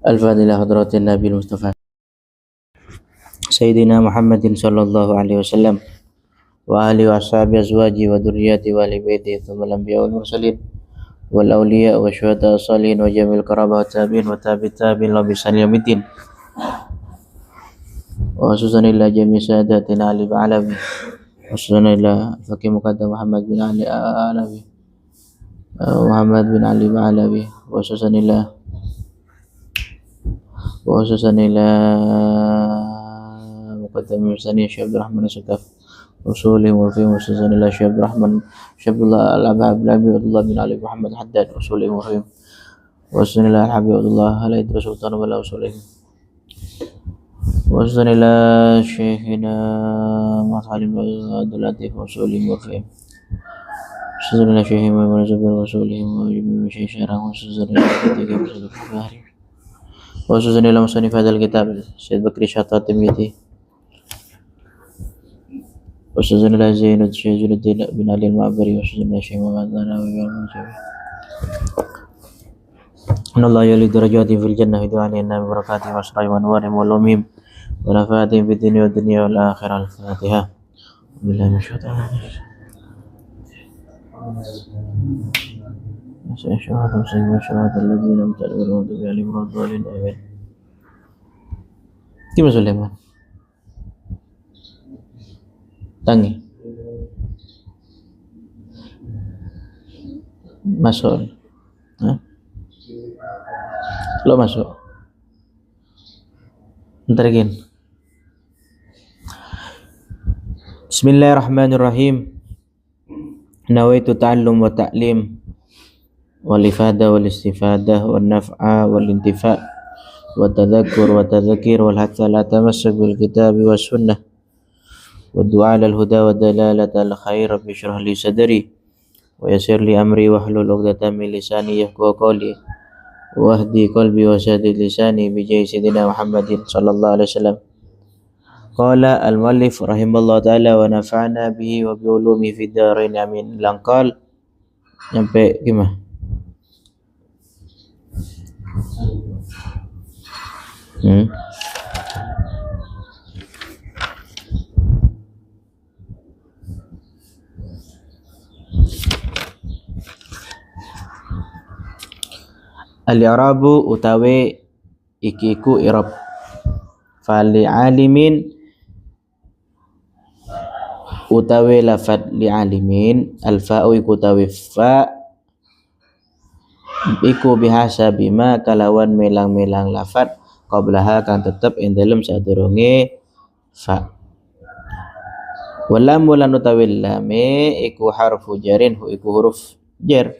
Al-Fadhillah hadratin Nabi Mustafa Sayyidina Muhammadin sallallahu alaihi wasallam wa alihi wa ashabi azwaji wa dhurriyyati wa ali baiti thumma al-anbiya wal mursalin wal awliya wa syuhada salihin wa jamil karabah tabi'in wa tabi'in la bisan yamiddin wa khususan ila jami' sadatina ali ba'alawi wa khususan ila faqih muqaddam Muhammad bin Ali Alawi Muhammad bin Ali Ba'alawi wa khususan ila muqaddam Sani Syekh Abdul Rahman As-Sakaf usulih wa fi khususan ila Syekh Abdul Rahman Syekh Abdullah Al-Abdullah bin Ali Muhammad Haddad usulih wa fi khususan ila Habibullah Al-Idris Sultan wala usulih wa khususan ila Syekhina Masalim Abdul Latif usulih wa fi khususan ila Syekh Muhammad Zubair usulih wa jami' Syekh Syarah khususan ila ketiga usul fikih khususan ila musannif hadzal kitab Syekh Bakri Syatat Timiti khususan ila Zainud Syekh Junuddin bin Ali Al-Ma'bari khususan ila Syekh Muhammad Nanawi Al-Munjawi Allah yali darajati fil jannah wa alina bi barakatihi wa asra'i wa anwari wa lumim wa nafa'ati fid dunya wa dunya wal akhirah. Al-Fatihah. Billahi minasyaitonir rajim. Syahadu sayyidina syahadal ladzina muta'awwilun bi alim radhalin amin. Gimana Sulaiman? Tangi. Masuk. Hah? Lo masuk. Ntar again. Bismillahirrahmanirrahim. Nawaitu ta'allum wa ta'lim wal ifada wal istifadah wal naf'a wal intifa' wa tadhakkur wa tadhakir wal hatha la tamassak bil kitabi was sunnah wa du'a lal huda wa dalalata al khair bi syrah li sadri wa yassir li amri wa hlul 'uqdatam min lisani yafqahu qawli wa hdi qalbi wa sadid lisani bi jahi sayyidina Muhammadin sallallahu alaihi wasallam. Qala al-muallif rahimallahu ta'ala wa nafa'na bihi wa bi ulumi fid dharain amin. Langkal nyampe gimana? Al-i'rabu utawi ikiku i'rab fali alimin utawi lafad li alimin al-fa'u iku utawi fa iku bihasa bima kalawan melang-melang lafad qablaha kang tetep ing dalem sadurunge fa. Walam lan utawi lame iku harfu jarin iku huruf jar.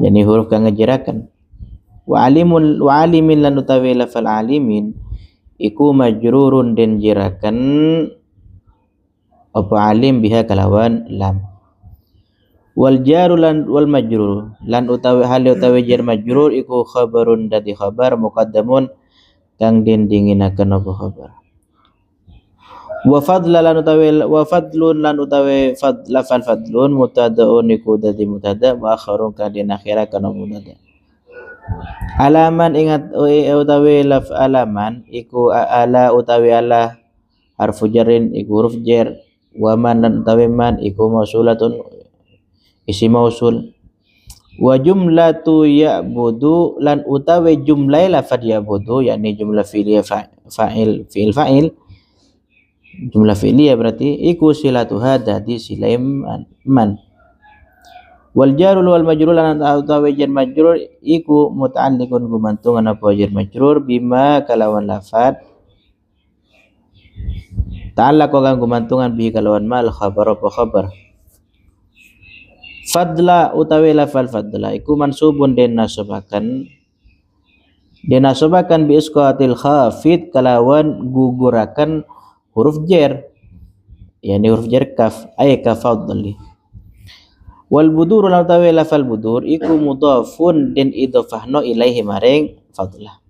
Yani huruf kang ngejeraken. Wa alimin lan utawi lafal alimin iku majrurun den jeraken apa alim biha kalawan lam. Wal jaru lan wal majrur lan utawi hal utawi jar majrur iku khabarun dadi khabar muqaddamun kang den dinginaken apa khabar. Wa fadlan lan utawi lafal fadlun mutada'un iku dadi mutada wa akharun kang den akhiraken apa mutada. Alaman ingat utawi laf alaman iku ala utawi ala harfu jarrin iku huruf jar wa man lan utawi man iku mausulatun isim mausul wa jumlatu ya'budu lan utawi jumlah lafad ya'budu yakni jumlah fi'liyah fa'il fi'il fa'il jumlah fi'liyah berarti iku silatuha dadi silaim man. Wal jarul wal majrur lan utawi jar majrur iku muta'alliqun gumantungan apa jar majrur bima kalawan lafad ta'allaq kang gumantungan bi kalawan mal khabar apa khabar. Fadla utawi lafal fadla iku mansubun den nasabakan bi isqatil khafid kalawan gugurakan huruf jar yani huruf jar kaf ay ka fadli. Wal budur lan utawi lafal budur iku mudhafun den idhofahno ilaihi maring fadlah.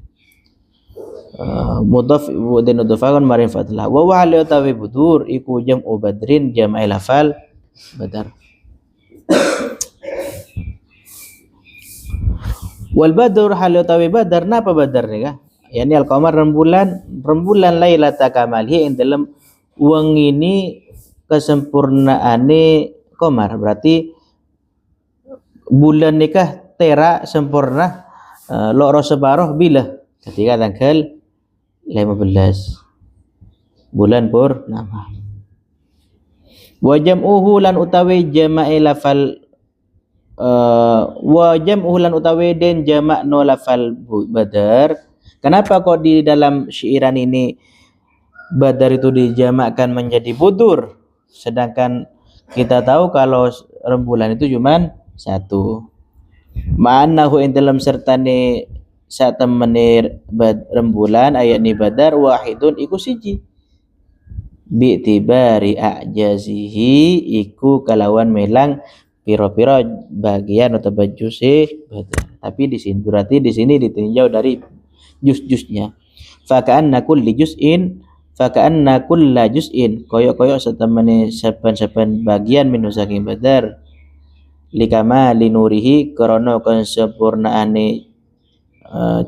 Mudhaf den idhofahon maring fadlah. Wa wali utawi budur iku jam'u badrin jam'i lafal badar. Wal badru hal utawi badar napa badar nika? Yani al qamar rembulan lailata kamalihi ing dalem wengini kesempurnaane qamar. Berarti bulan nikah tera sempurna loro separuh bila ketika tanggal 15 bulan purnama. Wa jam'uhu lan utawi jama'i lafal wa jam'uhu lan utawi den jamakno lafal badar. Kenapa kok di dalam syairan ini badar itu dijamakkan menjadi budur, sedangkan kita tahu kalau rembulan itu cuman satu. Ma'annahu ing dalam sertane sak temene rembulan ayat ni badar wahidun iku siji. Bi'tibari a'jazihi iku kalawan melang piro-piro bagian atau baju badar. Tapi di sini berarti di sini ditinjau dari juz-juznya. Faka'anna kulli kulla juz'in koyok-koyok setemene saben-saben bagian minhu saking badar likamali nurihi krana kesempurnaane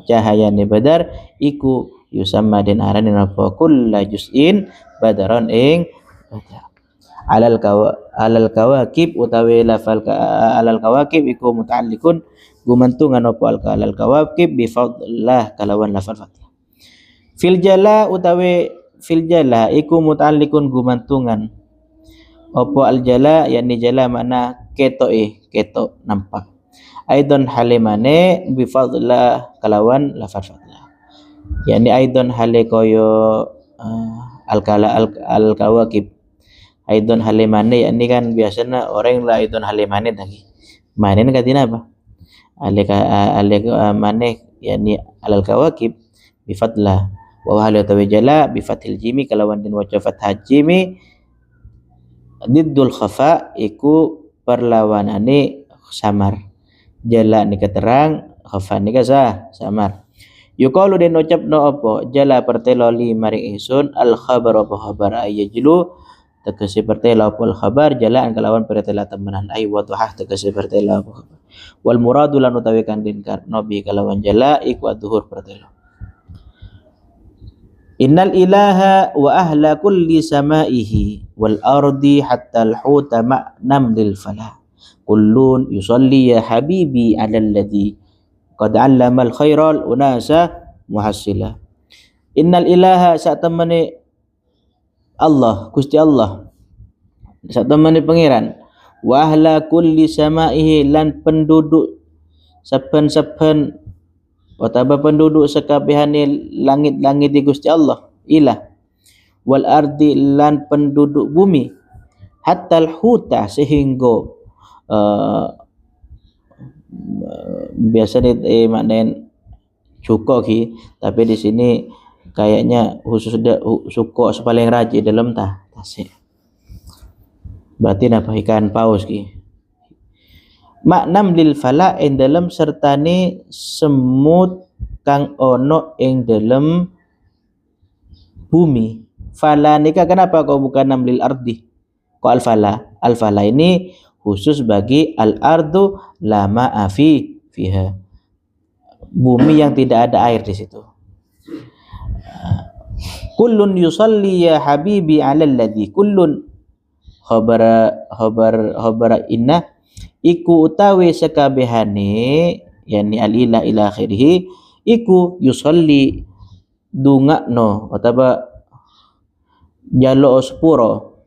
cahayane badar iku yusamma den arane napa kulla juz'in badaron ing badar. Alal kawakib utawi lafal alal kawakib iku muta'alliqun gumantungan apa alal kawakib bi fadlah kalawan lafal fadlah. Fil jala utawi fil jala iku muta'alliqun gumantungan apa al jala yani jala makna ketok nampak. Aidon halimane bi fadlah kalawan lafal fadlah. Yani aidon hale koyo al kawakib. Aidon halimane yakni kan biasanya orang lah aidon halimane tadi. Manen katina apa? Maneh yakni alal kawakib bi fadlah wa hal tawajjala bi fathil jimi kalawan den waca fathah jimi diddul khafa iku perlawanane samar. Jala nika terang, khafa nika samar. Yuqalu den ucapno apa? Jala pertelo li maring ingsun al khabar apa khabar ayajlu tegese pertelo apa al khabar jalaan kalawan pertelo temenan ay wadhah tegese pertelo apa khabar. Wal muradu lan utawi kang den karno bi kalawan jala iku adzuhur pertelo. Innal ilaha wa ahla kulli samaihi wal ardi hatta al huta ma'nam lil falah kullun yusalli ya habibi ala alladhi qad 'allama al khairal unasa muhassila. Innal ilaha sak temene Allah Gusti Allah sak temene pangeran wa ahla kulli samaihi lan penduduk saben-saben wataba penduduk sekabehane langit-langit di Gusti Allah ilah wal ardi lan penduduk bumi hatta al huta sehingga biasa maknain cuko ki tapi di sini kayaknya khusus suko paling rajin dalam tasik berarti napa ikan paus ki maknam lil fala ing dalam sertane semut kang ono ing dalam bumi. Fala nika kenapa kok bukan namlil ardi? Kok al fala ini khusus bagi al ardu lama afi fiha. Bumi yang tidak ada air di situ. Kullun yusalli ya habibi ala alladhi kullun khabara inna iku utawi sekabehane yani al-ilah ila akhirih iku yusalli dungakno utawa jalo sepuro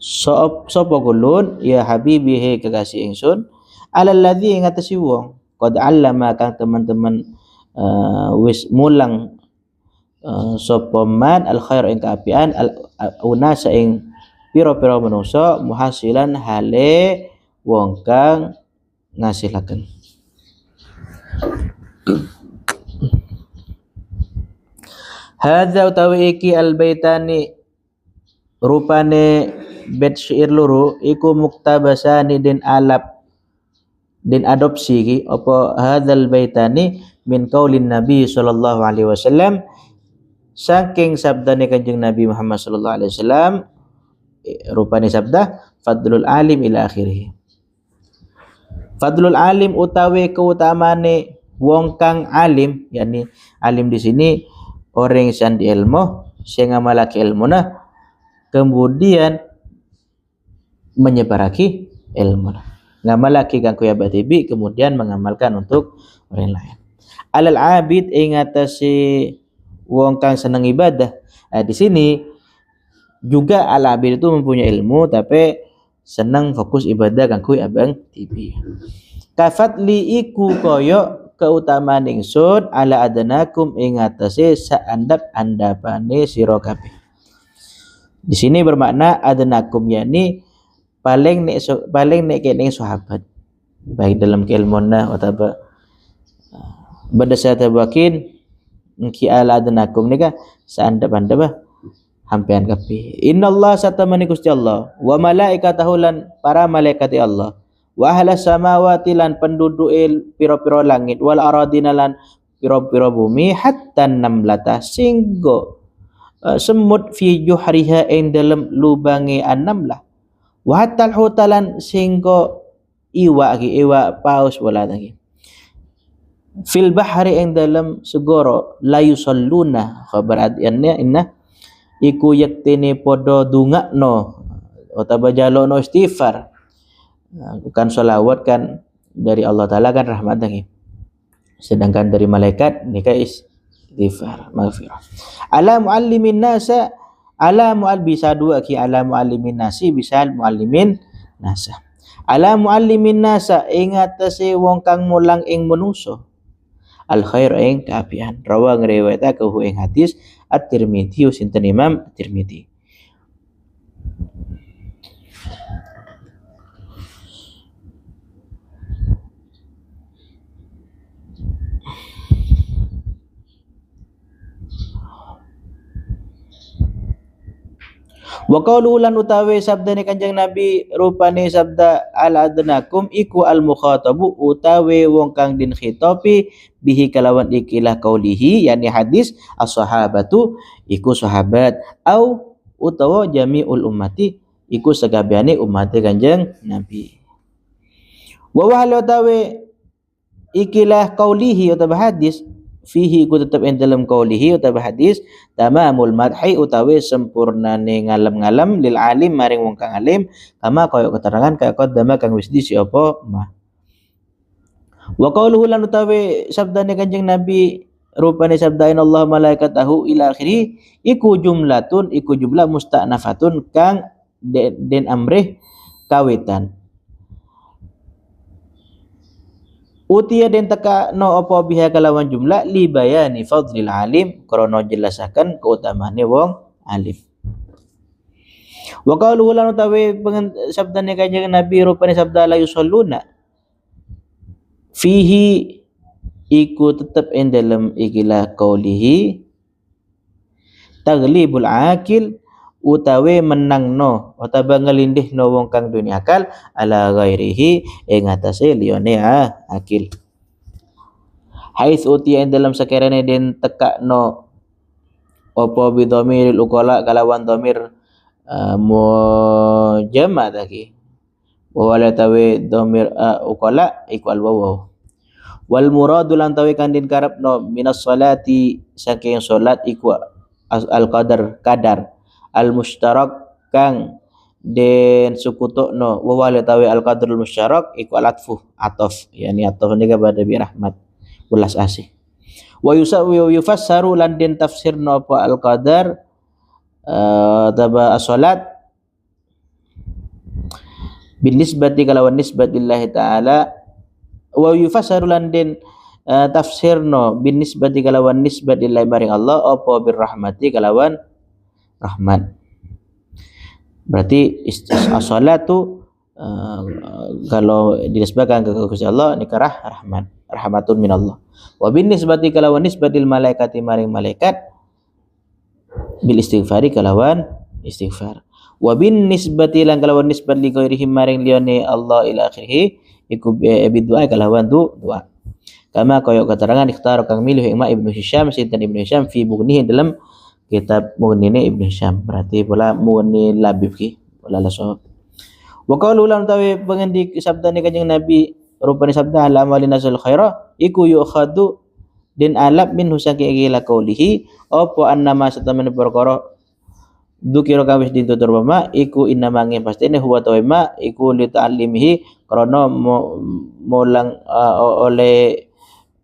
sapa kulun ya habibi he kekasih ingsun alal ladzi ing atase wong qad allama kang teman-teman wis mulang sapa man al khair ing kaapian al unasa ing piro-piro manungsa muhasilan hale wong kang ngasilaken. Hadza utawi iki albaitani rupane bait syair loro iku muktabasani den alap den adopsi iki apa hadzal baitani min qaulin nabi sallallahu alaihi wasallam saking sabdane Kanjeng Nabi Muhammad sallallahu alaihi wasallam rupane sabda fadlul alim ila akhirih. Fadlul alim utawi keutamane wong kang alim, yakni alim di sini orang yang di ilmu sing ngamalake ilmuna kemudian menyebaraki ilmu. Ngamalake kang kuya batibi kemudian mengamalkan untuk orang lain. Alal abid ing atase wong kang seneng ibadah. Di sini juga al abid itu mempunyai ilmu tapi senang fokus ibadah kang kuy abang tibi. Kafatli iku koyo keutamaan ingsun ala adanakum ing atase saandap-andapane sira kabeh. Di sini bermakna adanakum yakni paling nek kene sahabat baik dalam keilmuan atau berdasar tabakin ki ala adanakum nika saandap-andap hampian kabeh. Innallaha satamani Gusti Allah wa malaikatahu lan para malaikat Allah wa ahlas samawati lan penduduk pira-pira langit wal aradina lan pira-pira bumi hatta namlata singgo semut fi juhriha ing dalam lubange annamlah wa hatta hutalan singgo iwa paus wala lagi fil bahri ing dalam segoro la yusalluna khabar adiannya inna iku yektene podo dungakno utawa jalukno istighfar. Bukan sholawat kan dari Allah Ta'ala kan rahmat lagi. Sedangkan dari malaikat ini kan istighfar, maghfirah. Ala muallimin nasa, ala mual bisa dua ki ala muallimin nasi bisa muallimin nasa. Ala muallimin nasa ing atase wong kang mulang ing manusa. Al khair ing kaapian. Rawa ngriwayatake ing hadis At-Tirmidzi sinten Imam At-Tirmidzi. Wa qaulu lan utawi sabdane Kanjeng Nabi rupane sabda al adnakum iku al mukhatabu utawi wong kang din khitabi bihi kalawan ikilah qaulihi yani hadis as-sahabatu iku sahabat au utawa jami'ul ummati iku sakabehane umat Kanjeng Nabi. Wa wahal utawi ikilah qaulihi utawa hadis fihi ku tetap ing dalam qaulihi utawa hadis tamamul madhi utawi sempurnane ngalem-ngalem lil alim maring wong kang alim kama kaya keterangan kaya qaddama kang wis disi apa mah. Wa qauluhu lan utawi sabdane Kanjeng Nabi rupane sabda Allah malaikatahu ila akhiri iku jumlatun iku jumlah musta'nafatun kang den amrih kawitan. Utia den teka no apa biha kalawan jumlah li bayani fadlil alim krana jelasaken keutamaane wong alim. Wa qalu lan utawi sabdane Kanjeng Nabi rupane sabda la yusalluna fihi iku tetep ing dalem ikilah qaulihi taglibul akil utawi menangno utawa ngelindihno wong kang dunia akal ala ghairihi ing atase liyane akil. Hais utia ing dalam sakerane den tekakno apa bidhamiril uqala kalawan dhamir mujamma tadi wala tawi dhamir uqala iku al waw wal muradu lan tawi kang den karepno minas salati saking salat iku al kadar al mushtarak kang den sukutukno wa wala tawi al qadrul mushtarak iku al atfu atof yani atof nika pada bi rahmat welas asih wa yufassaru lan den tafsirno apa al qadar taba as-salat bin nisbati kalawan nisbatillahi taala wa yufassaru lan den tafsirno bin nisbati kalawan nisbatillahi maring Allah apa bir rahmati kalawan rahmat. Berarti as-salatu kalau dinisbahkan ke Gusti Allah nikarah rahmatun minallah. Wa bin nisbati kalawan nisbatil malaikati maring malaikat bil istighfari kalawan istighfar. Wa bin nisbati lan kalawan nisbat li ghairihim maring liyane Allah ila akhirih iku bidu'a kalawan doa. Kama kaya keterangan ikhtar kang milih Imam Ibnu Hisham sinten Ibnu Hisham fi bughnihi dalam kitab Mughni Ibnu Hisham berarti pula Mughni Labib ki pula la sahab. Wa qaulu lan tawi pengendi sabdane Kanjeng Nabi rupane sabda al amali nasul khaira iku yu'khadu din alab min husaki ila qaulihi apa annama satamane perkara dukira kawis ditutur mama iku innamange pastine huwa tawima iku li ta'limihi krana mulang oleh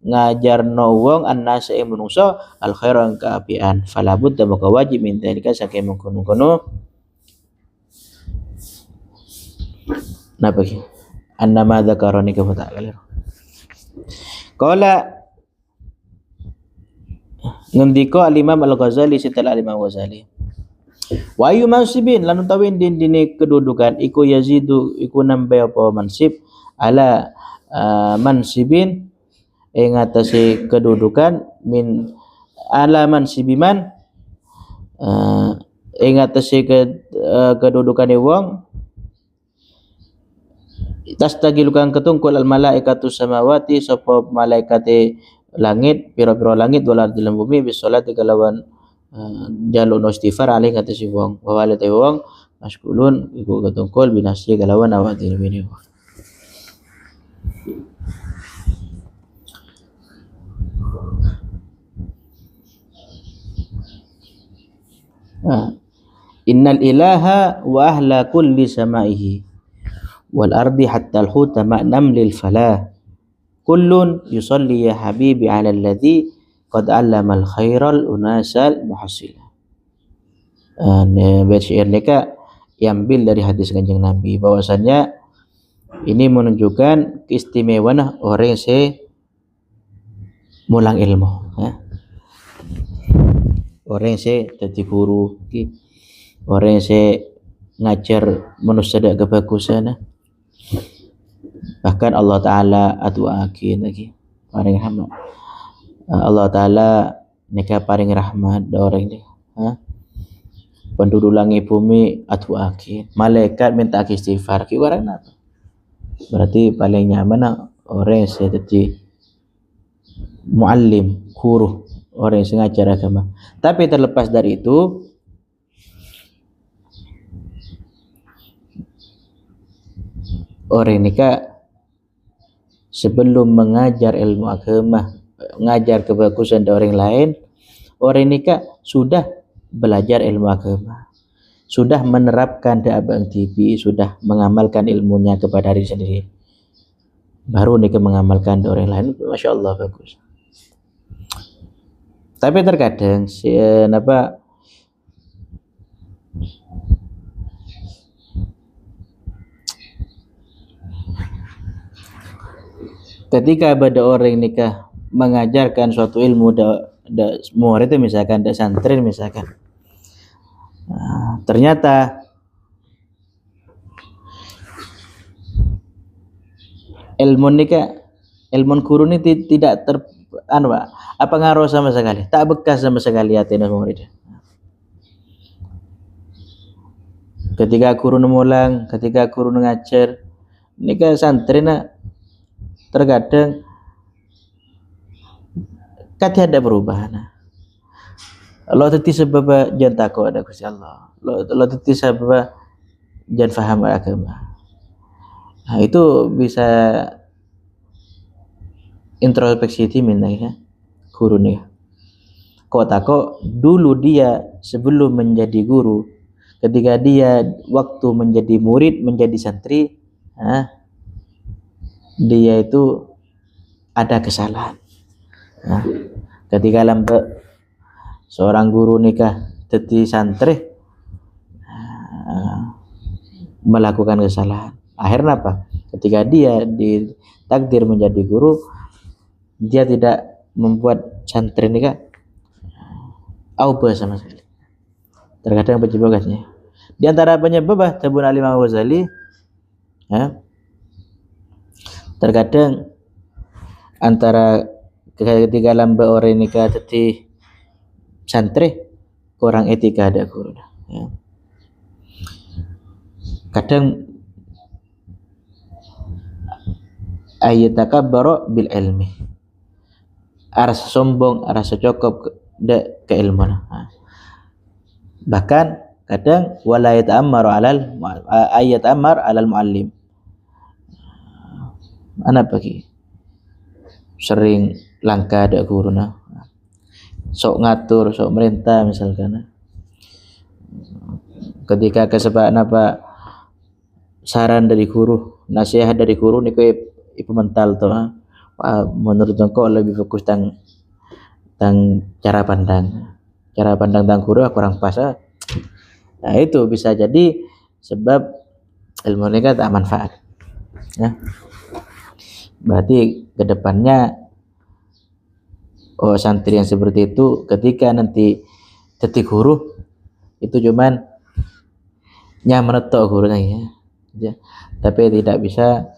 ngajarno wong annas ing manungsa al khairan kaapian fala budda maka wajib min dalika saking mengkono-kono napa ki annama dzakarani ka ta'ala qala ngendika al-Imam Al-Ghazali setelah al-Imam Ghazali wa ayu mansibin lan utawi dine kedudukan iku yazidu iku nambah apa mansib ala mansibin ing atase kedudukan min ala mansibiman ing atase kedudukane wong tastagil kang ketungkul al malaikatu samawati sapa malaikate langit pira-pira langit wal ardi lan bumi bis salati kalawan jaluk istighfar alih atase wong wa walate wong maskulun iku ketungkul binasi kalawan awati bini wong. Innal ilaha wa ahla kulli samaihi wal ardi hatta al huta ma'nam lil falah kullun yusalli ya habibi ala alladhi qad allama al khairal unasal muhassila. Bait syair mereka diambil dari hadis Kanjeng Nabi bahwasanya ini menunjukkan keistimewaan orang yang mulang ilmu orang yang jadi guru orang yang ngajar manusia ada kebagusan bahkan Allah Ta'ala atuakin lagi paling rahmat Allah Ta'ala nika paling rahmat orang ini penduduk langit bumi atuakin malaikat minta istighfar ki orang apa berarti paling nyaman orang yang jadi muallim guru orang yang ngajar agama. Tapi terlepas dari itu orang ini sebelum mengajar ilmu agama, mengajar kebagusan dari orang lain, orang ini sudah belajar ilmu agama, sudah menerapkan Abang TV, sudah mengamalkan ilmunya kepada diri sendiri. Baru nih mengamalkan dari orang lain, masya Allah bagus. Tapi terkadang ketika ada orang nikah mengajarkan suatu ilmu murid itu misalkan santri misalkan ternyata ilmu nikah ilmu guru ini tidak apa ngaruh sama sekali, tak bekas sama sekali hati murid. Ketika guru mulang, ketika guru ngajar, ini santri terkadang ada perubahan. Allah teti sebab jangan takut ada Gusti Allah. Allah teti sebab jangan faham agama. Nah, itu bisa introspeksi minanya guru nih. Kok dulu dia sebelum menjadi guru, ketika dia waktu menjadi murid, menjadi santri, dia itu ada kesalahan. Ketika seorang guru nikah jadi santri melakukan kesalahan. Akhirnya apa? Ketika dia ditakdir menjadi guru, dia tidak membuat santri nikah aubah sama sekali. Terkadang penyebabnya. Di antara penyebab tabun Al-Imam Ghazali, terkadang antara ketika lamba orang nikah jadi santri kurang etika ada guru. Kadang ayatakabbaru bil ilmi, rasa sombong, rasa cukup ke ilmu. Bahkan kadang wala yata'ammaru alal muallim, Mana pagi sering langka ada guru nah, sok ngatur, sok merintah misalkan. Ketika kesempatan apa saran dari guru, nasihat dari guru niku ibu mental tuh. Menurut engkau lebih fokus tang cara pandang tang guru kurang pas. Nah itu bisa jadi sebab ilmu ini kan tak manfaat. Ya. Berarti kedepannya santri yang seperti itu ketika nanti jadi guru itu cuman menetok gurunya ya. Tapi tidak bisa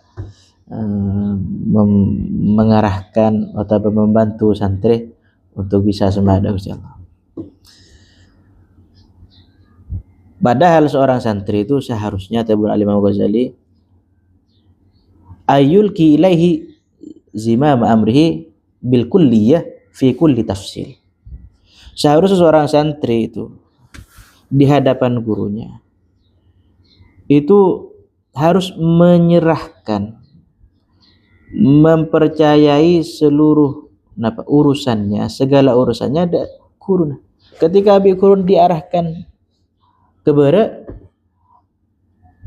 mengarahkan atau membantu santri untuk bisa semada insyaallah. Padahal seorang santri itu seharusnya tabun Imam Ghazali ayulki ilaihi zimam amrihi bil kulliyah fi kulli tafsil. Seharusnya seorang santri itu di hadapan gurunya itu harus menyerahkan, mempercayai seluruh urusannya, segala urusannya ada guru. Ketika abi guru diarahkan kepada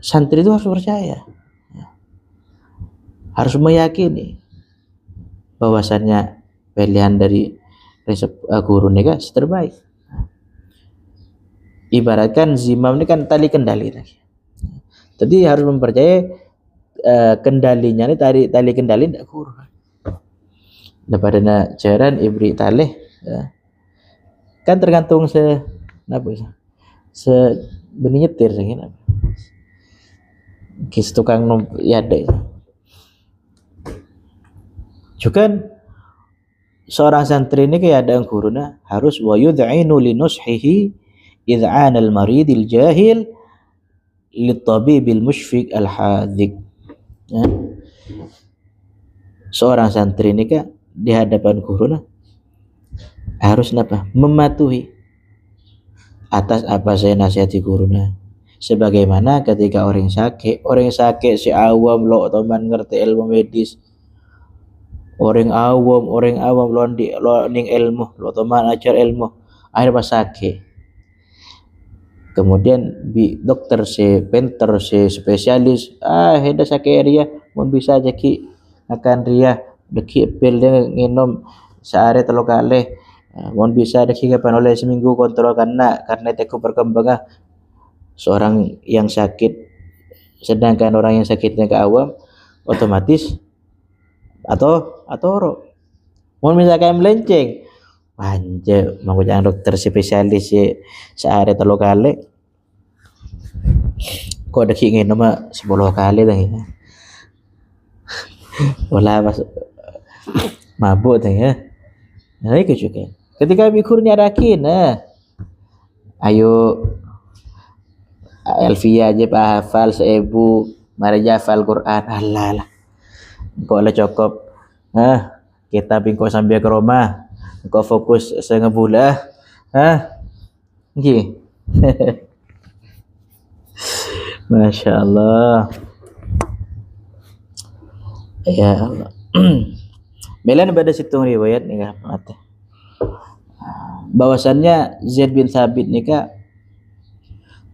santri itu harus percaya, harus meyakini bahwasannya pilihan dari guru ini kan terbaik. Ibaratkan zimam ini kan tali kendali lagi. Jadi harus mempercayai kendalinya ini tali kendali tidak guru. Daripada jaran ibri tali ya. Kan tergantung benih nyetir segini. Kis tukang ya deh. Juga seorang santri ini kayak ada gurunya harus wa yud'inu li nushihi id'an al-marid al-jahil lit-tabib al-mushfiq al-hadhiq. Ya. Seorang santri ini kan di hadapan gurunya harus mematuhi atas apa saya nasihati gurunya. Sebagaimana ketika orang sakit si awam lo teman ngerti ilmu medis, orang awam lo ning ilmu lo teman ajar ilmu akhir pas sakit, kemudian dokter si penter si spesialis hendak sakit ria mau bisa jadi akan ria deki pil dia nginom sehari 3 kali mau bisa deki kapan oleh seminggu kontrol karena teku perkembangan seorang yang sakit, sedangkan orang yang sakitnya ke awam otomatis atau mau misalkan melenceng manja mau jangan dokter spesialis sehari 3 kali kok deki nginom 10 kali dah ya. Wala pas mabuk dah ya. Nah itu juga ketika bikurnya rakin ayo Alfia aja pak hafal 1000 mari hafal Quran Allah kok lah cukup kita bingko sambil ke rumah kok fokus sengebulah nggih. Masya Allah ya Allah. Melan pada situng riwayat nih mata bahwasannya Zaid bin Thabit nikah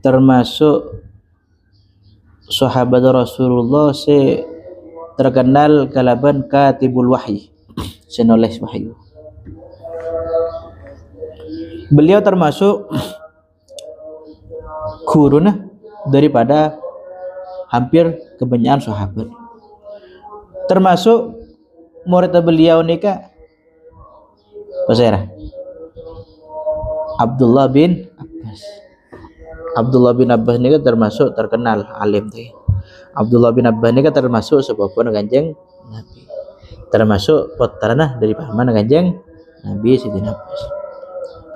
termasuk sahabat Rasulullah terkenal kalaban katibul wahyi, penulis wahyu. Beliau termasuk guruna daripada hampir kebanyakan sahabat. Termasuk murid beliau nikah Pasera Abdullah bin Abbas ini kan termasuk terkenal alim tuh. Abdullah bin Abbas ini kan termasuk sepupu Kanjeng Nabi. Termasuk putrana dari paman Kanjeng Nabi Sayyidina Abbas.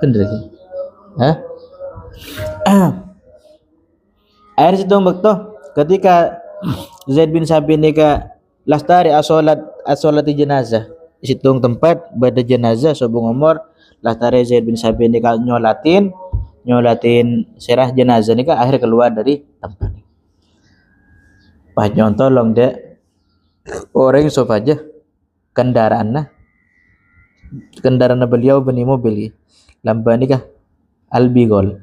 Bener sih. Air situ waktu ketika Zaid bin Sabit ini ka lastari asolati jenazah. Situng tempat pada jenazah sobong umur lastari Zaid bin Sabit ini ka nyolatin serah jenazah ini kan akhir keluar dari tempat. Pas nyontolong dek orang sof aja kendaraan beliau beni mobil lamba ni kah albigol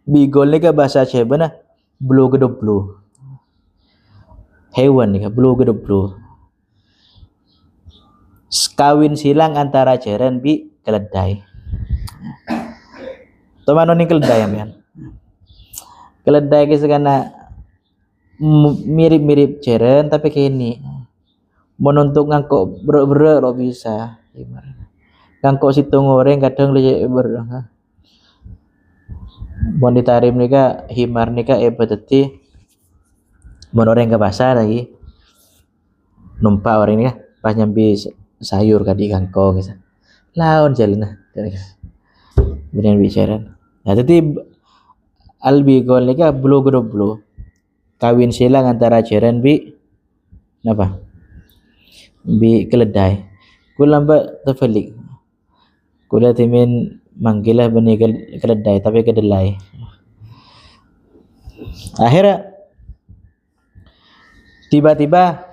bigol ni kah bahasa Aceh bana blu gedeblu hewan ni kah blu gedeblu kawin silang antara jeren bi keledai. Tomano ni keledai ambean. Keledai ki sekana mirip-mirip jeren tapi kini menuntuk ngangkok ber lo bisa. Ngangkok situng goreng kadang le ber. Mon ditarim nika himar nika beteti mon orang ke pasar lagi numpak orang ni pas nyambi sayur kadi kangkong gitu. Laon jalan benar bicara. Nah tadi albigol ni ka blu kawin silang antara jeren bi napa bi keledai. Kula mbak terfelik. Kula timin manggilah beni keledai tapi kedelai. Akhirnya tiba-tiba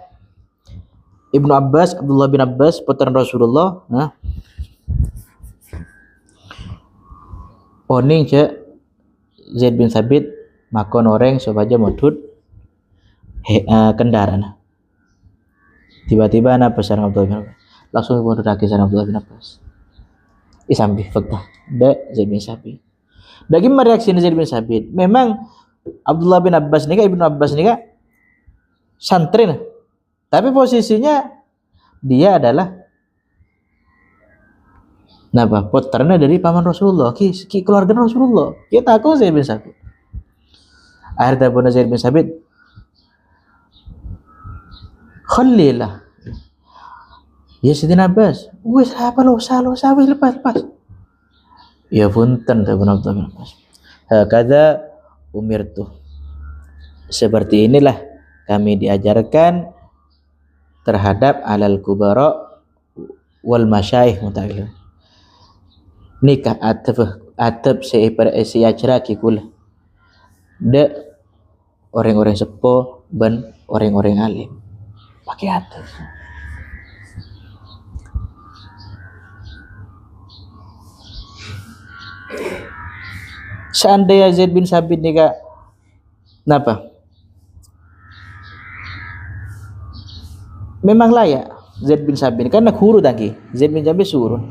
Ibnu Abbas, Abdullah bin Abbas, putra Rasulullah, oning ce Zaid bin Sabit makon orang sobaja modut kendaraan. Tiba-tiba ana pesan Abdullah bin Abbas. Langsung modut lagi sana Abdullah bin Abbas. Isambi fakta. Da Zaid bin Sabit. Bagaimana reaksi Zaid bin Sabit? Memang Abdullah bin Abbas ni Ibnu Abbas ni santri nah. Tapi posisinya dia adalah napa? Putranya dari paman Rasulullah, ki keluarga Rasulullah. Kita tahu Zaid bin Sabit. Akhirnya Abu Zaid bin Sabit khalilah. Ya Sidina Abbas, wis apa lo wis lepas. Ya punten Abu Abdullah bin Abbas. Hakadha umirtu. Seperti inilah kami diajarkan terhadap alal kubara wal masyaikh mutakallim. Nikah atap si acara kikul de orang-orang sepuh dan orang-orang alim pakai atap. Seandainya Zaid bin Sabit nikah napa? Memang layak Zaid bin Sabit karena guru tadi Zaid bin Sabit suruh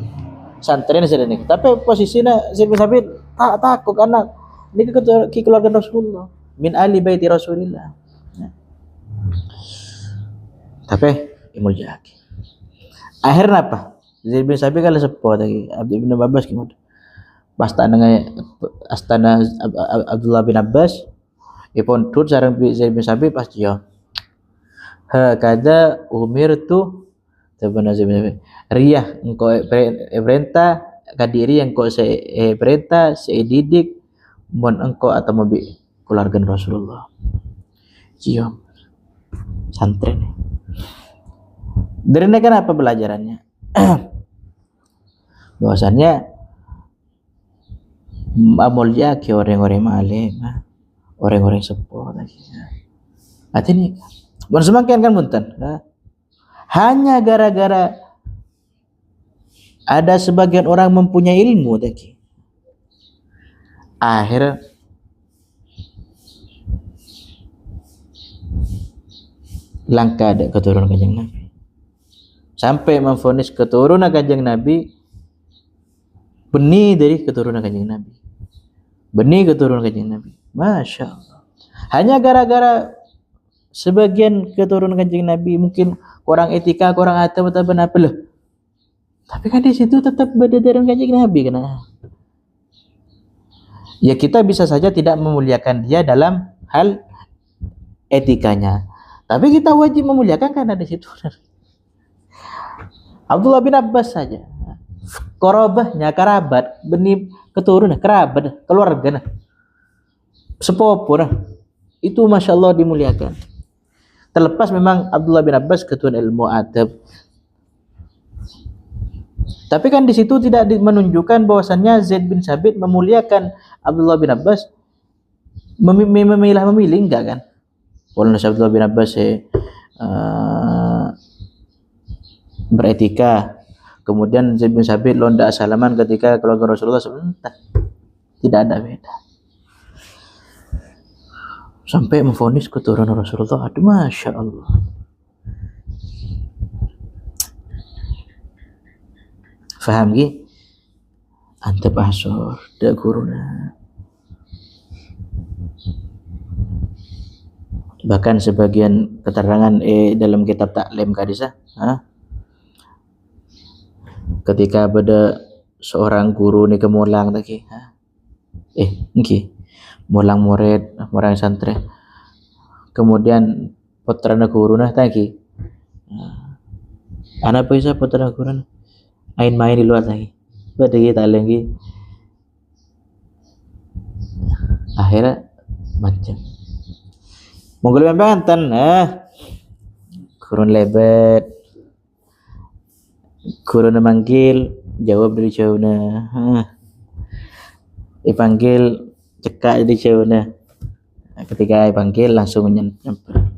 santren saja nih tapi posisinya Zaid bin Sabit takut karena ini keluarga Rasulullah min ali baiti Rasulillah tapi imul jaki akhirnya apa Zaid bin Sabit kalau sepuh tadi Ibnu Abbas gimana astana Abdullah bin Abbas ipun tut sareng Zaid bin Sabit pasti ya hakadha umirtu sebenarnya riyah engkau perintah kadiri engkau saya perintah saya didik mon engkau atau mobil keluarga Rasulullah iya santri dari ini kan apa pelajarannya bahwasannya amulnya ke orang-orang alim orang-orang sepuh tadi artinya bukan semakin kan punten hanya gara-gara ada sebagian orang mempunyai ilmu tadi akhir langka ada keturunan kanjeng Nabi sampai memvonis keturunan kanjeng Nabi benih dari keturunan kanjeng Nabi Masya Allah hanya gara-gara sebagian keturunan kanjeng Nabi mungkin kurang etika, kurang adab atau apa lah. Tapi kan di situ tetap berdasarkan kanjeng Nabi kena. Ya kita bisa saja tidak memuliakan dia dalam hal etikanya. Tapi kita wajib memuliakan karena di situ. Abdullah bin Abbas saja. Korobahnya kerabat, benih keturunan kerabat, keluarga sepupu itu masya Allah dimuliakan. Terlepas memang Abdullah bin Abbas ketua ilmu adab. Tapi kan di situ tidak menunjukkan bahwasannya Zaid bin Sabit memuliakan Abdullah bin Abbas memilih enggak kan? Walaupun Abdullah bin Abbas beretika. Kemudian Zaid bin Sabit londa salaman ketika keluarga Rasulullah sebentar. Tidak ada beda. Sampai memvonis keturunan Rasulullah. Aduh, Masya Allah. Faham ki? Antep asor, dak guruna. Bahkan sebagian keterangan dalam kitab taklim kadisa, ketika beda seorang guru ni kemulang tadi, niki mulang murid, orang santri. Kemudian putrana guru nah tadi, anak bisa putrana guru main-main di luar lagi, beda kita lagi, akhirnya macam. Monggol bantan, kurun lebet, kurun manggil, jawab dari jauh dipanggil cekak dari jauh ketika dipanggil langsung nyamper.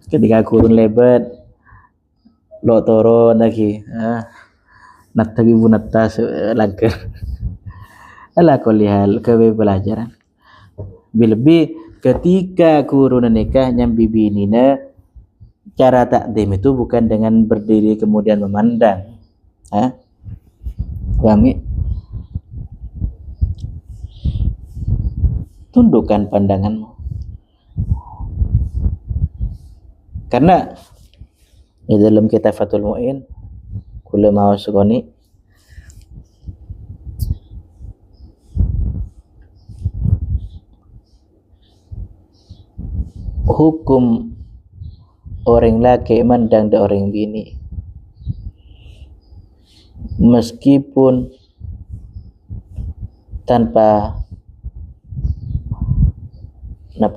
Ketika kurun lebet, lo turun lagi, nat lagi bunatas lager, ala kolihal kewe pelajaran. Lebih ketika kurun nikah nyambi binina, cara takdim itu bukan dengan berdiri kemudian memandang, paham? Tundukkan pandanganmu, karena di dalam kitab Fathul Mu'in kula mau sugoni hukum orang laki mandang da orang bini, meskipun tanpa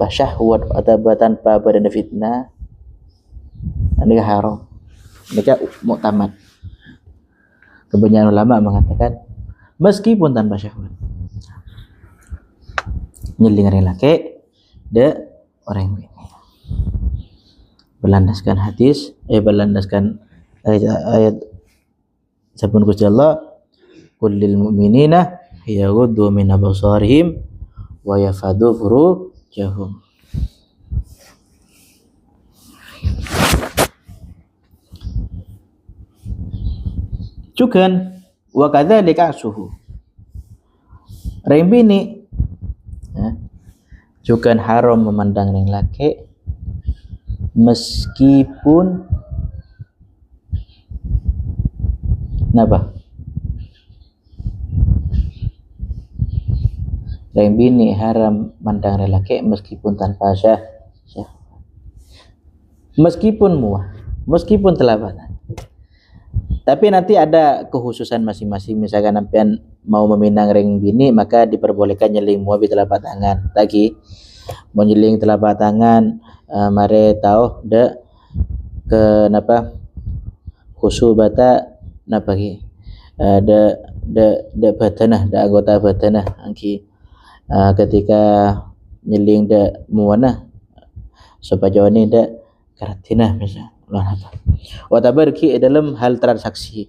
syahwat atau tanpa berada fitnah, ini haram, ini muktamad. Kebanyakan ulama mengatakan meskipun tanpa syahwat, nyeling orang laki da orang bini, berlandaskan hadis, berlandaskan ayat sabun Gusti Allah, qul lil mu'minina yaghuddu min absarihim wa yafadu furujahum. Cukan wa kadzalika suhu. Orang bini juga haram memandang yang laki meskipun orang bini haram mandang laki meskipun tanpa syah, meskipun muah, meskipun telapatan. Tapi nanti ada kekhususan masing-masing. Misalkan sampean mau meminang ring bini, maka diperbolehkan nyeling muah di telapak tangan. Lagi mau nyeling telapak tangan, mare tahu de kenapa khusu bata napa ki de batanah, de anggota batanah angki ketika nyeling de muana supaya ini de karatina misal lah apa. Watabarki dalam hal transaksi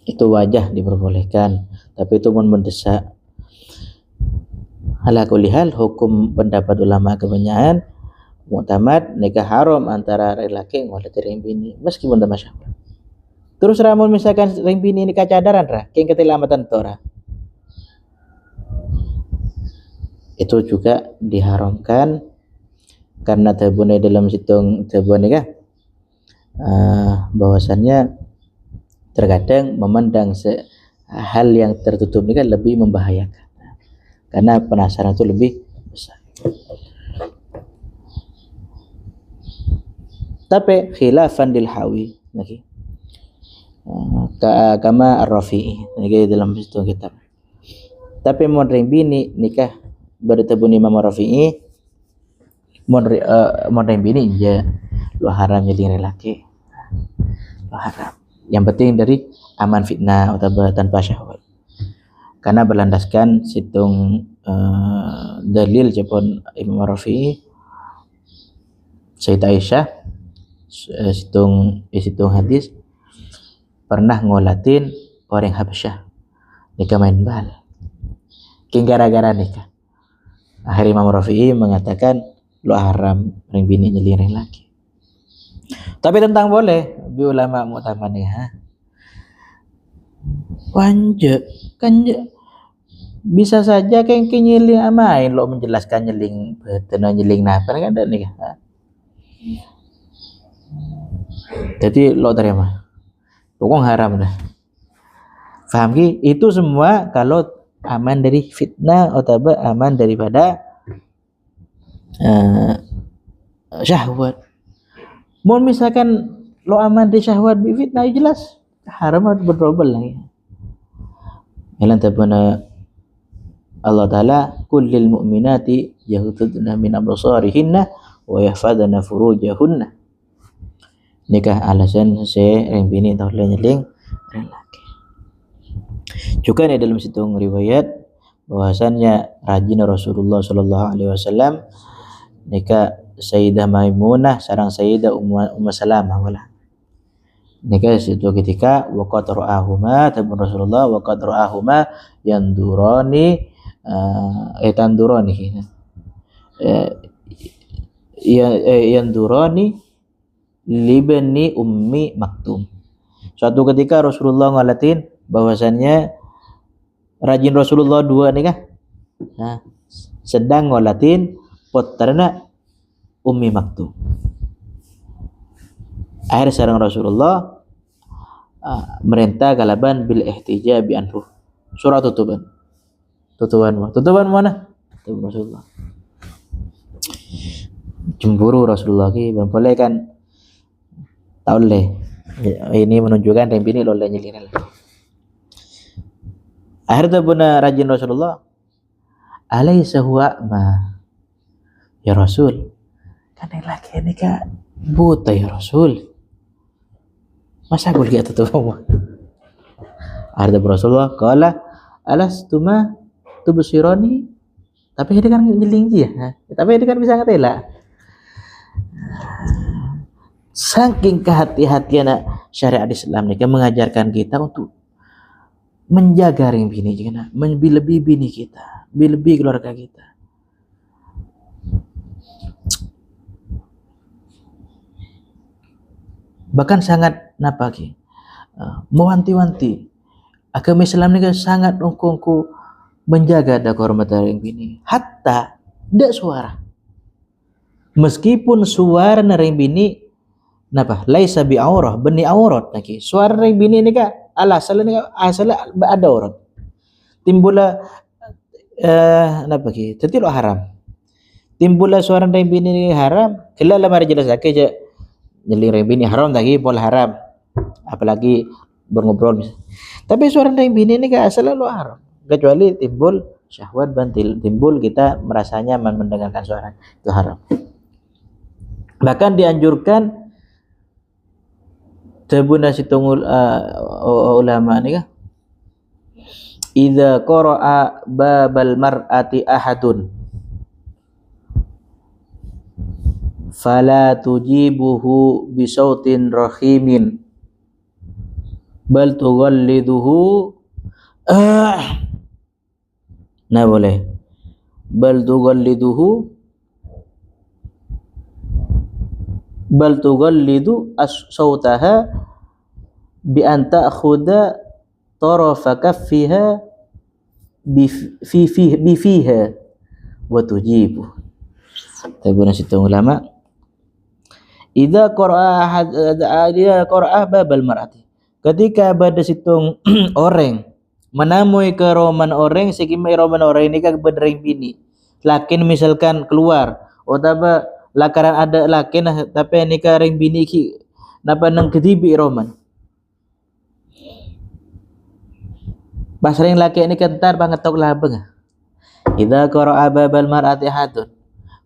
itu wajah diperbolehkan, tapi itu pun mendesak. Ala kulli hal, hukum pendapat ulama kebanyakan muktamad nikah haram antara laki dan ring bini meskipun tanpa syahwat. Terus ramun misalkan ring bini nikah cadaran ra, keng ketelamatan tora, itu juga diharamkan karena terbunyi dalam situng terbunyi kan, bahwasannya terkadang memandang hal yang tertutup ini kan lebih membahayakan karena penasaran itu lebih besar. Tapi khilafan lil hawi lagi kama ar-Rafi'i lagi dalam situng kitab. Tapi mon ring bini nikah bertemu Imam Rafi'i mon bini je lu haram jadi laki, lu haram. Yang penting dari aman fitnah atau tanpa syahwat, karena berlandaskan situng dalil Jepun Imam Rafi'i Sayyidah Aisyah situng hadis pernah ngolatin orang Habasyah nikah main bal. King gara-gara nikah. Akhir Imam Rafi'i mengatakan lo haram ring bini nyeling ring laki. Tapi tentang boleh bi ulama mu'tamadnya wanje kan bisa saja kayak nyeling amain lo menjelaskan nyeling betul nyeling napa kan ada nih. Jadi lo terima pokoknya haram dah. Faham ki? Itu semua kalau aman dari fitnah atau aman daripada syahwat. Mau misalkan lo aman dari syahwat bi fitnah jelas haram atau berdobel lagi. Elan tabana Allah Ta'ala kullil mu'minati yaghuddna min absarihinna wa yahfadna furujahunna. Nikah alasan yang bini atau nyeling laki. Juga nih dalam situng riwayat bahwasannya rajin Rasulullah sallallahu alaihi wasallam nikah Sayyidah Maimunah sareng Sayyidah Ummu Salamah wala. Nikah situ ketika waqad ra'ahuma tabun Rasulullah waqad ra'ahuma yandurani yandurani libni ummi maktum. Suatu ketika Rasulullah ngalatin bahwasannya rajin Rasulullah dua nih kah? Nah, sedang ngolatin putrana ummi maktum. Akhir sareng Rasulullah merintah kalaban bil ihtijabi anhu. Surah tutuban mana? Tutuban Rasulullah. Cemburu Rasulullah ki boleh kan? Tak boleh. Ini menunjukkan yang bini lo nyelirin. Akhirnya benar rajin Rasulullah. Alaysa huwa ma. Ya Rasul. Kan yang laki ini kak buta ya Rasul. Masa gue lihat itu semua. Akhirnya Rasulullah kala alastuma tubsirani. Tapi dia kan nyeling dia. Tapi dia kan bisa ngetela. Saking kehati-hatian syariat Islam ini mengajarkan kita untuk menjaga ring bini kita, lebih bini kita, lebih keluarga kita. Bahkan sangat napaki, mewanti-wanti. Agama Islam ini sangat ungku menjaga kehormatan ring bini. Hatta tidak suara. Meskipun suara ring bini napa laisa bi aurah beni aurat lagi suara ring bini ini kak asal ada aurat timbula napa ki jadi lo haram timbula suara ring bini ini haram kelala mari jelas aja nyeling ring bini haram lagi pol haram apalagi berngobrol tapi suara ring bini ini kak asal lo haram kecuali timbul syahwat bantil timbul kita merasa nyaman mendengarkan suara itu haram. Bahkan dianjurkan tabuna situng ulama ni kah idza qara'a babal mar'ati ahadun fala tujibuhu bi sautin rahimin bal tughalliduhu nah boleh bal tughalliduhu bal tughallidu as-sautaha bi an ta'khudha tarafa kaffiha bi fiha wa tujibu. Tabuna situ ulama idza qara'a babal mar'ati ketika pada situng orang menamui ke roman orang sekimai roman orang ini kag bedring bini lakin misalkan keluar otaba lakaran ada laki nah tapi nikah ring bini ki napa nang ketibi roman pas ring laki ini kentar banget tok labeng idza qara'a babal mar'ati hadun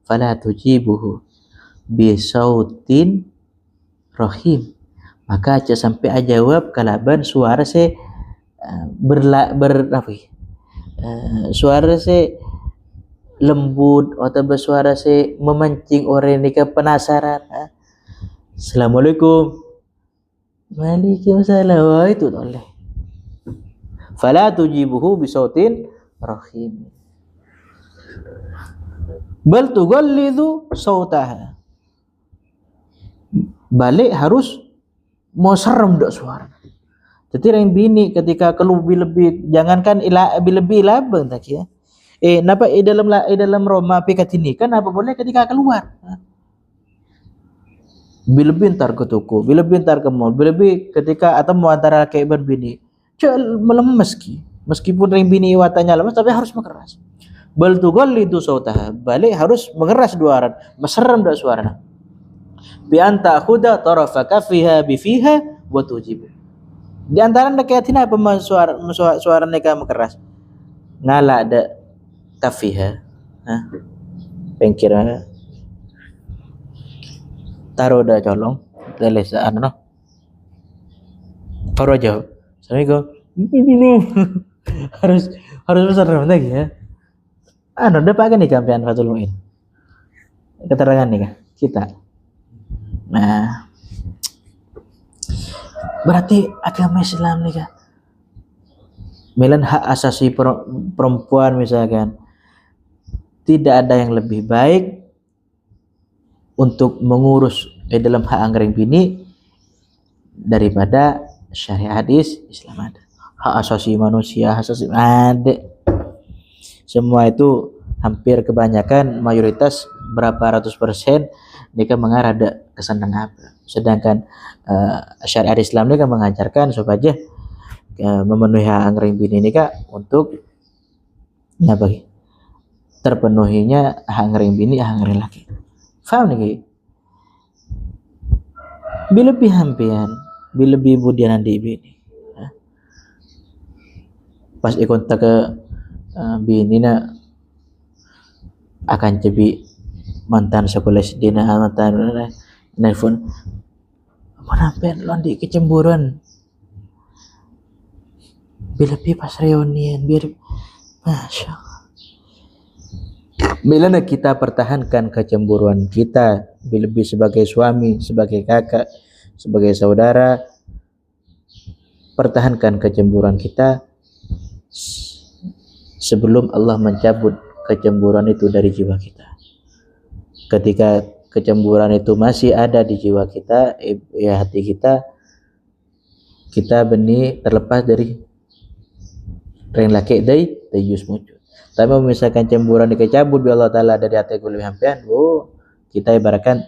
fala tujibuhu bi sautin rahim maka aja sampai jawab kalaban suara se suara se lembut atau bersuara memancing orang nikah penasaran. Assalamualaikum. Waalaikumsalam. Wah, itu boleh. Fala tujibuhu bisautin rahim. Bal tughallidu sautaha. Balik harus mau serem dak suara. Jadi yang bini ketika lebih jangankan lebih labang tak ya. Napa dalam Roma pikat ini kan apa boleh ketika keluar. Lebih ntar ke toko, lebih ntar ke mall, lebih ketika atau mau antara kayak berbini. Melemes meskipun yang bini watanya lemes tapi harus mengeras. Bal tughallidu sautaha. Balik harus mengeras suara, meserem dak suara. Bi anta khuda tarafa kafiha bi fiha wa tujibu. Di antara nekatina apa suara neka mengeras. Ngala ada kafiha. Pengkira taruh dah colong teles no. Baru jawab. Assalamualaikum. Ini harus serem lagi ya. Dapat kan nih kampian Fatul Muin. Keterangan nih kan kita. Nah, berarti agama Islam nih kan. Melan hak asasi perempuan misalkan. Tidak ada yang lebih baik untuk mengurus dalam hak anggaran bini daripada syariat Islam ada. Hak asasi manusia, hak asasi ada. Semua itu hampir kebanyakan mayoritas berapa ratus persen mereka mengarah ke senang apa. Sedangkan syariat Islam ini kan mengajarkan supaya memenuhi hak anggaran bini ini kan untuk apa? Terpenuhinya hak anggaran bini, hak anggaran laki. Faham nih? Bila hampian, bila budian di bini. Pas ikut ke bini na akan cebi mantan sekolah sedina mantan nelfon mana pen londi kecemburuan bila pas reunian biar masya Allah. Bila kita pertahankan kecemburuan kita lebih sebagai suami, sebagai kakak, sebagai saudara, pertahankan kecemburuan kita sebelum Allah mencabut kecemburuan itu dari jiwa kita. Ketika kecemburuan itu masih ada di jiwa kita, hati kita benih terlepas dari ring laki dayus muncul. Tapi misalkan cemburuan dikecabut oleh Allah Ta'ala dari hati kulit hampian, kita ibaratkan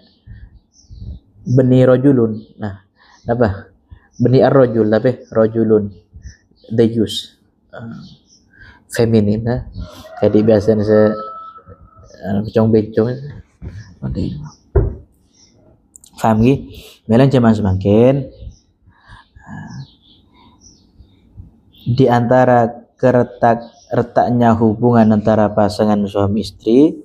benih rojulun. Nah, apa? Benih ar-rojul, tapi rojulun dayus. Feminin, jadi biasanya becong-becong. Faham gak? Melan cuman semakin di antara retaknya hubungan antara pasangan suami istri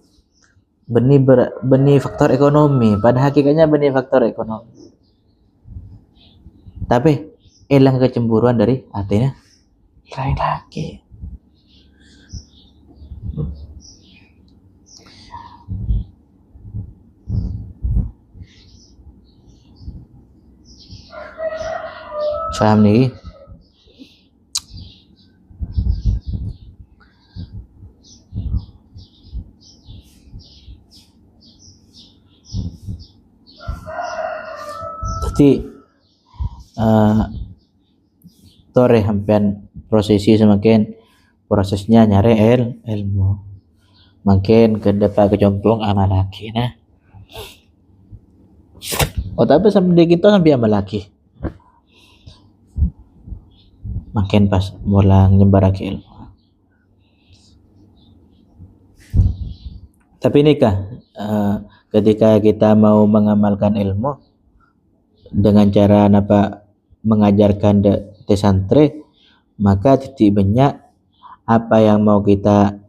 benih faktor ekonomi. Pada hakikatnya benih faktor ekonomi. Tapi hilang kecemburuan dari hatinya lain lagi. Faham nih? Jadi tore hampian prosesi semakin prosesnya nyari ilmu makin ke depan kecomplong amal laki nah. Tapi sampai kita sampai amal laki makin pas mulai nyebar ilmu. Tapi nikah ketika kita mau mengamalkan ilmu dengan cara mengajarkan de santri, maka titik banyak apa yang mau kita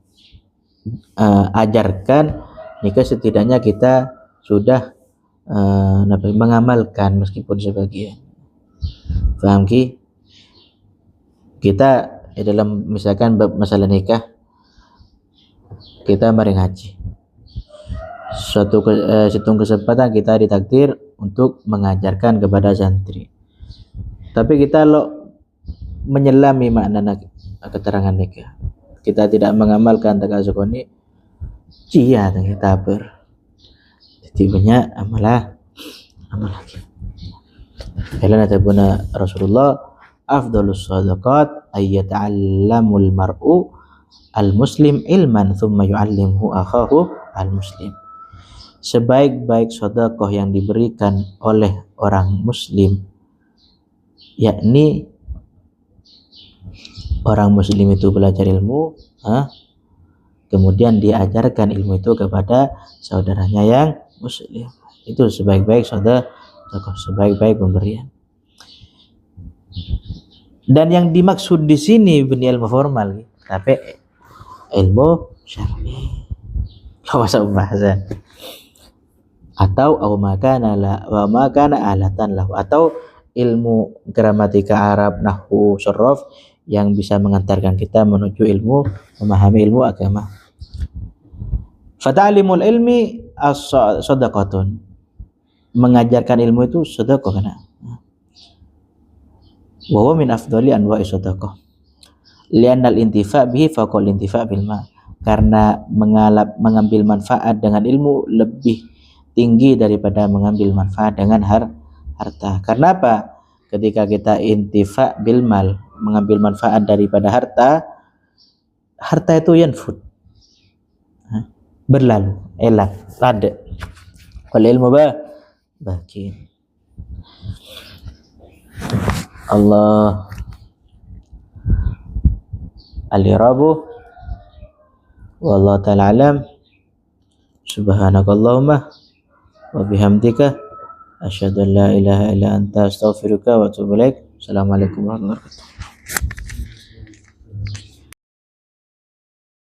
ajarkan nikah setidaknya kita sudah mengamalkan meskipun sebagian. Paham ki? Kita dalam misalkan masalah nikah kita mari ngaji. Suatu kesempatan kita ditakdir untuk mengajarkan kepada santri. Tapi kita lo menyelami makna keterangan nikah. Kita tidak mengamalkan takasukoni. Cia kita jadi banyak amalah lagi. Karena tabuna Rasulullah afdalus shadaqat ayyata'allamul mar'u al-muslim ilman thumma yu'allimuhu akhahu al-muslim. Sebaik-baik sedekah yang diberikan oleh orang muslim, yakni orang muslim itu belajar ilmu, kemudian diajarkan ilmu itu kepada saudaranya yang muslim. Itu sebaik-baik sedekah, sebaik-baik pemberian. Dan yang dimaksud di sini bukan ilmu formal, tapi ilmu syar'i. Kawasan bahasa. Atau makana alatan lahu, atau ilmu gramatika Arab, nahwu, shorof yang bisa mengantarkan kita menuju ilmu, memahami ilmu agama. Fata'limul ilmi as-sadaqatun. Mengajarkan ilmu itu sedekah kana. Wa huwa min afdali anwa'i sadaqah. Li'anna al-intifa' bihi faqal intifa' bil ma'. Karena mengambil manfaat dengan ilmu lebih tinggi daripada mengambil manfaat dengan harta. Karena apa? Ketika kita intifa' bil mal, mengambil manfaat daripada harta itu yanfud, berlalu, hilang, ada. Wal ilmu baqi. Allah al-irabu wallahu ta'ala alam. Subhanakallahumma wa bihamdika asyhadu an la ilaha illa anta astaghfiruka wa atubu ilaik. Assalamualaikum warahmatullahi wabarakatuh.